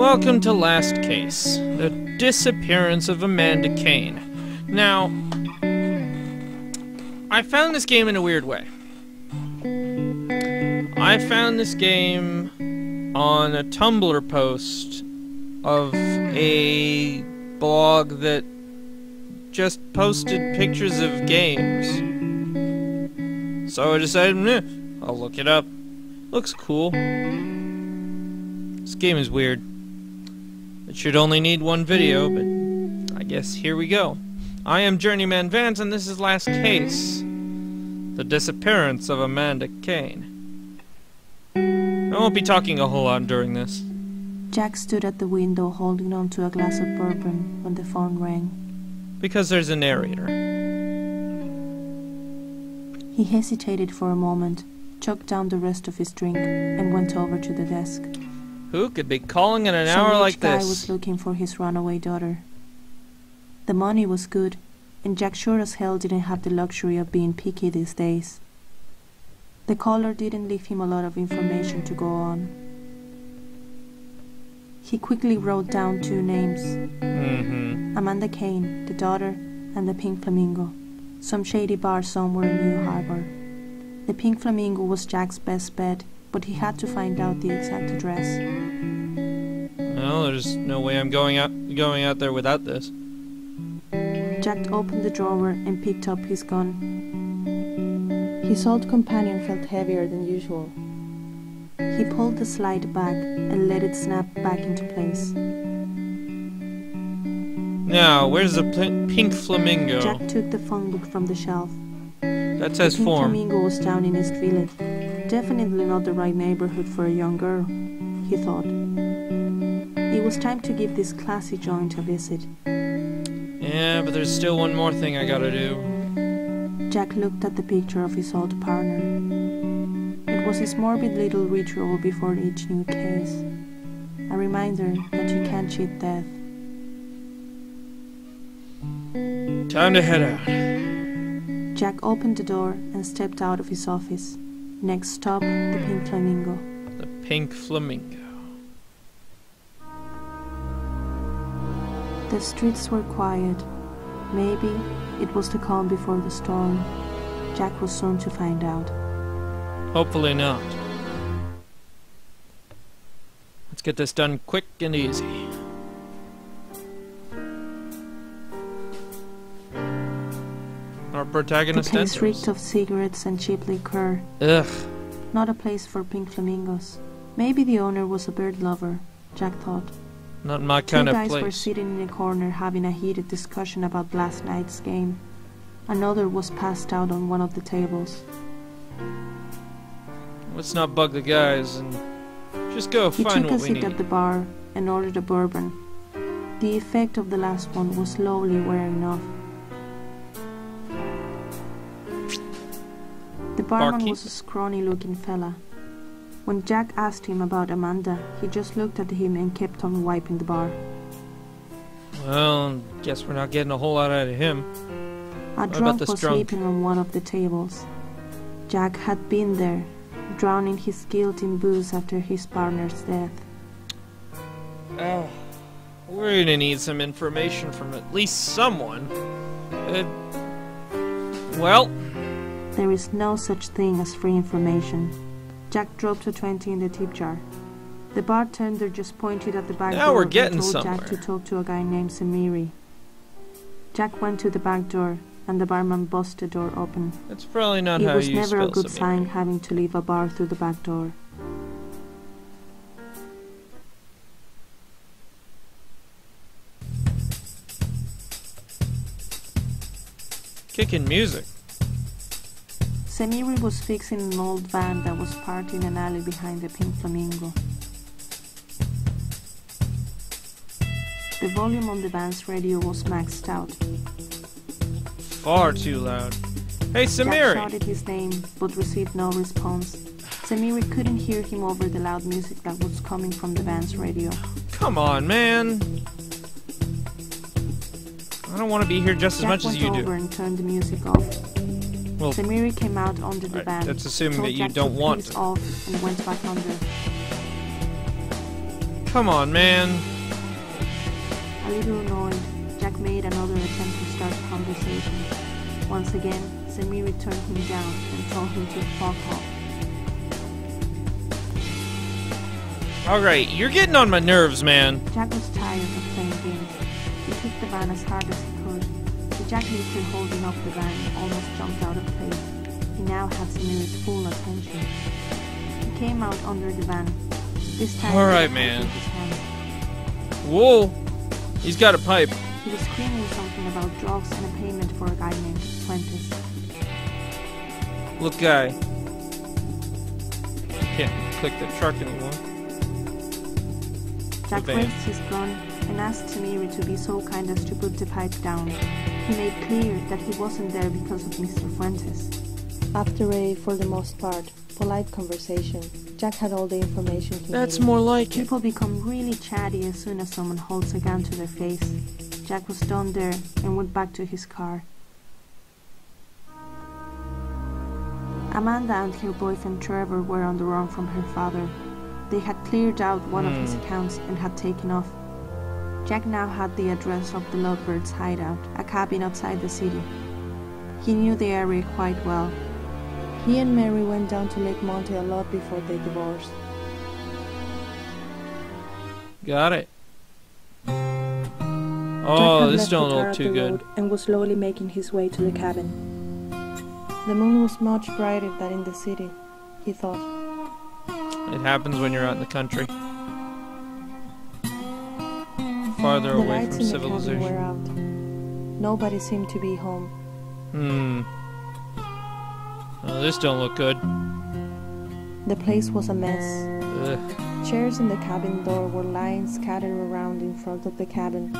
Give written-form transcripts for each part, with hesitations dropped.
Welcome to Last Case, the disappearance of Amanda Kane. Now, I found this game in a weird way. I found this game on a Tumblr post of a blog that just posted pictures of games. So I decided, I'll look it up. Looks cool. This game is weird. It should only need one video, but I guess here we go. I am Journeyman Vance, and this is Last Case, the disappearance of Amanda Kane. I won't be talking a whole lot during this. Jack stood at the window holding on to a glass of bourbon when the phone rang. Because there's a narrator. He hesitated for a moment, choked down the rest of his drink, and went over to the desk. Who could be calling in an hour like this? Some rich guy was looking for his runaway daughter. The money was good, and Jack sure as hell didn't have the luxury of being picky these days. The caller didn't leave him a lot of information to go on. He quickly wrote down two names. Amanda Kane, the daughter, and the Pink Flamingo. Some shady bar somewhere in New Harbor. The Pink Flamingo was Jack's best bet, but he had to find out the exact address. Well, there's no way I'm going out there without this. Jack opened the drawer and picked up his gun. His old companion felt heavier than usual. He pulled the slide back and let it snap back into place. Now, where's the Pink Flamingo? Jack took the phone book from the shelf. That says the Pink form. Flamingo was down in East Village. Definitely not the right neighborhood for a young girl, he thought. It was time to give this classy joint a visit. Yeah, but there's still one more thing I gotta do. Jack looked at the picture of his old partner. It was his morbid little ritual before each new case. A reminder that you can't cheat death. Time to head out. Jack opened the door and stepped out of his office. Next stop, the Pink Flamingo. The Pink Flamingo. The streets were quiet. Maybe it was the calm before the storm. Jack was soon to find out. Hopefully not. Let's get this done quick and easy. Our protagonist the place enters. reeked of cigarettes and cheap liquor. Ugh. Not a place for pink flamingos. Maybe the owner was a bird lover, Jack thought. Not my kind of Two guys place. were sitting in a corner having a heated discussion about last night's game. Another was passed out on one of the tables. Let's not bug the guys and just go He find took what a we seat need. at the bar and ordered a bourbon. The effect of the last one was slowly wearing off. The barman Barkeep. was a scrawny-looking fella. When Jack asked him about Amanda, he just looked at him and kept on wiping the bar. Well, guess we're not getting a whole lot out of him. A about drunk this was drunk? sleeping on one of the tables. Jack had been there, drowning his guilt in booze after his partner's death. Oh, we're gonna need some information from at least someone. Well, There is no such thing as free information. Jack dropped a 20 in the tip jar. The bartender just pointed at the back now door we're and getting told somewhere. Jack to talk to a guy named Samiri. Jack went to the back door, and the barman bust the door open. That's probably not It how was you never a spell good Samiri. sign having to leave a bar through the back door. Kicking music. Samiri was fixing an old van that was parked in an alley behind the Pink Flamingo. The volume on the van's radio was maxed out. Far too loud. Hey, Jack Samiri! shouted his name, but received no response. Samiri couldn't hear him over the loud music that was coming from the van's radio. Come on, man! I don't want to be here just as Jack much as you went do. over and turned the music off. Well, Samiri came out onto the van. that's assuming told that you Jack don't to want please to. off and went back under. Come on, man. A little annoyed, Jack made another attempt to start a conversation. Once again, Samiri turned him down and told him to fuck off. Alright, you're getting on my nerves, man. Jack was tired of playing games. He kicked the van as hard as he could. The Jack lifter holding up the van almost jumped out of place. He now had Samiri's full attention. He came out under the van. This time, alright, man. Whoa! He's got a pipe. He was screaming something about drugs and a payment for a guy named Fuentes. Look, guy. Can't click the truck anymore. Jack raised his gun and asked Samiri to be so kind as to put the pipe down. He made clear that he wasn't there because of Mr. Fuentes. After a, for the most part, polite conversation, Jack had all the information he needed. That's more like it. People become really chatty as soon as someone holds a gun to their face. Jack was done there and went back to his car. Amanda and her boyfriend Trevor were on the run from her father. They had cleared out one of his accounts and had taken off. Jack now had the address of the Lovebirds' hideout, a cabin outside the city. He knew the area quite well. He and Mary went down to Lake Monte a lot before they divorced. Got it. Oh, this don't look too good. And was slowly making his way to the cabin. The moon was much brighter than in the city, he thought. It happens when you're out in the country. Farther away from civilization. The lights in the cabin were out. Nobody seemed to be home. Oh, this don't look good. The place was a mess. Ugh. Chairs in the cabin door were lying scattered around in front of the cabin.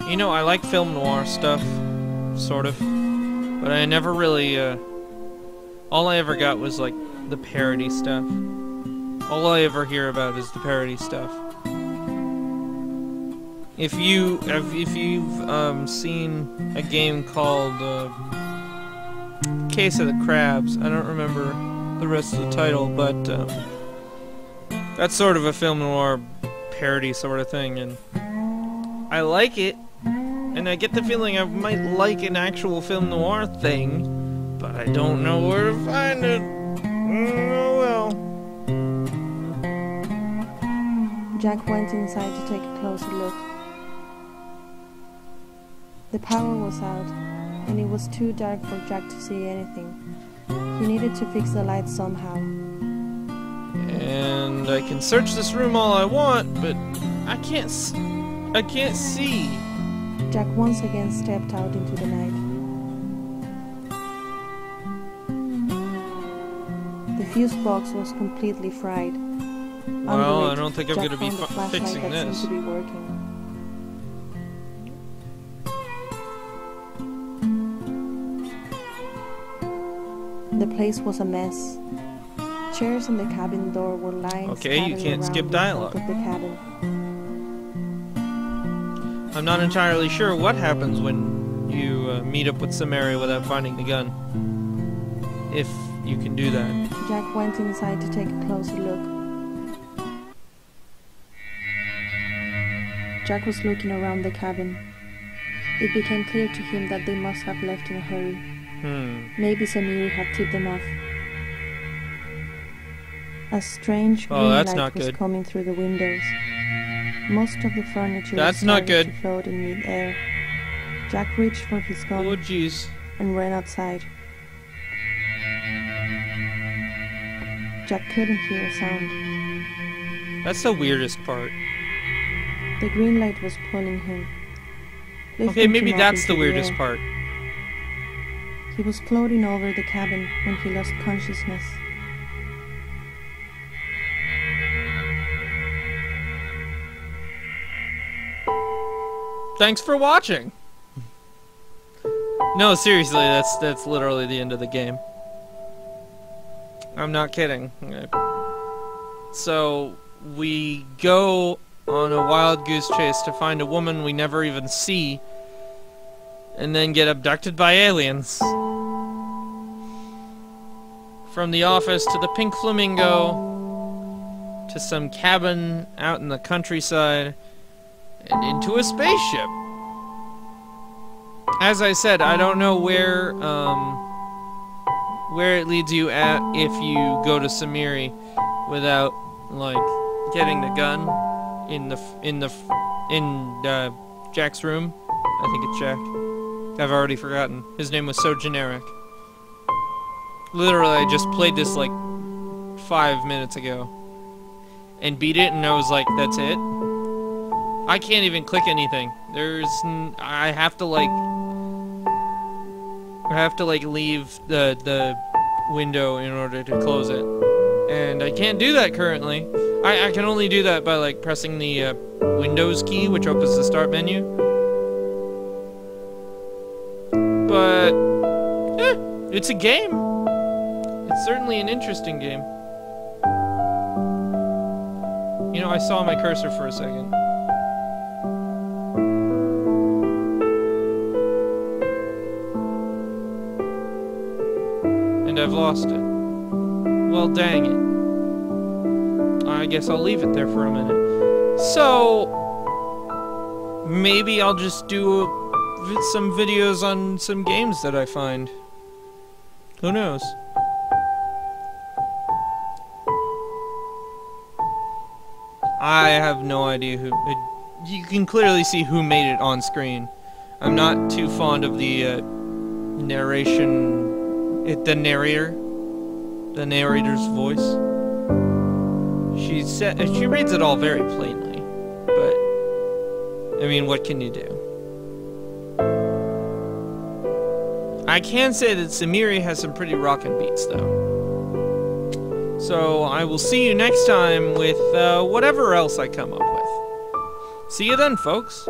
You know, I like film noir stuff, sort of, but I never really, all I ever got was, like, the parody stuff. All I ever hear about is the parody stuff. If you've seen a game called, Case of the Crabs, I don't remember the rest of the title, but, that's sort of a film noir parody sort of thing, and I like it, and I get the feeling I might like an actual film noir thing, but I don't know where to find it. Oh well. Jack went inside to take a closer look. The power was out, and it was too dark for Jack to see anything. He needed to fix the lights somehow. And I can search this room all I want, but I can't see. Jack once again stepped out into the night. The fuse box was completely fried. Well, I don't think I'm going to be fixing that this. seemed to be working. The place was a mess. Chairs in the cabin door were lying Okay, you can't skip dialogue. of the cabin. I'm not entirely sure what happens when you meet up with Samiri without finding the gun. If you can do that. Jack went inside to take a closer look. Jack was looking around the cabin. It became clear to him that they must have left in a hurry. Maybe Samiri had tipped them off. A strange green light was coming through the windows. Most of the furniture was starting to float in mid-air. Jack reached for his gun and ran outside. Jack couldn't hear a sound. That's the weirdest part. The green light was pulling him. Okay, maybe that's the weirdest part. He was floating over the cabin when he lost consciousness. Thanks for watching! No, seriously, that's literally the end of the game. I'm not kidding. So, we go on a wild goose chase to find a woman we never even see, and then get abducted by aliens. From the office to the Pink Flamingo, to some cabin out in the countryside and into a spaceship. As I said, I don't know where it leads you at if you go to Samiri without like getting the gun in Jack's room. I think it's Jack. I've already forgotten. His name was so generic. Literally, I just played this like 5 minutes ago and beat it, and I was like, that's it? I can't even click anything. I have to leave the window in order to close it. And I can't do that currently. I can only do that by like pressing the Windows key, which opens the start menu. But it's a game. It's certainly an interesting game. You know, I saw my cursor for a second. And I've lost it. Well, dang it. I guess I'll leave it there for a minute. So, maybe I'll just do some videos on some games that I find. Who knows? I have no idea who... You can clearly see who made it on screen. I'm not too fond of the narration... the narrator's voice. She reads it all very plainly, but I mean, what can you do? I can say that Samiri has some pretty rockin' beats, though. So I will see you next time with whatever else I come up with. See you then, folks.